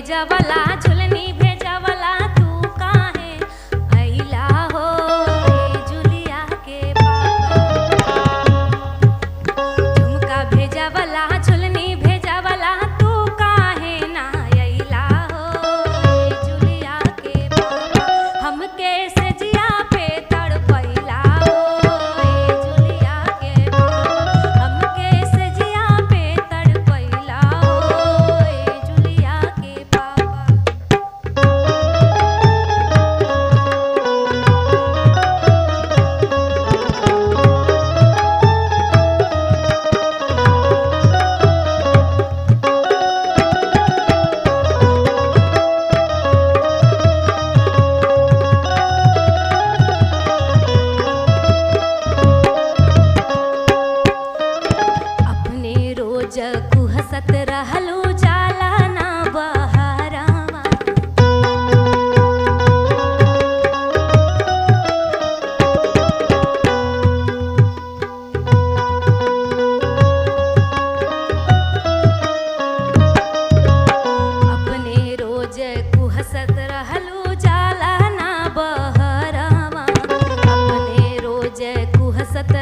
भेजवला झुलनी भेजवला तू काहे अइला हो ए जुलिया के पापा। झुमका भेजवला झुलनी भेजवला तू काहे ना अइला हो ए जुलिया के पापा। हमके सजिया पे तड़पइला हो ए जुलिया के पापा। हमके सजिया पे तड़पइला हो ए जुलिया के पापा। अपने रोज कुहसत रहलू जाला ना बहरावा। अपने रोज कुहसत रहलू जाला ना बहरावा। अपने रोज कुहसत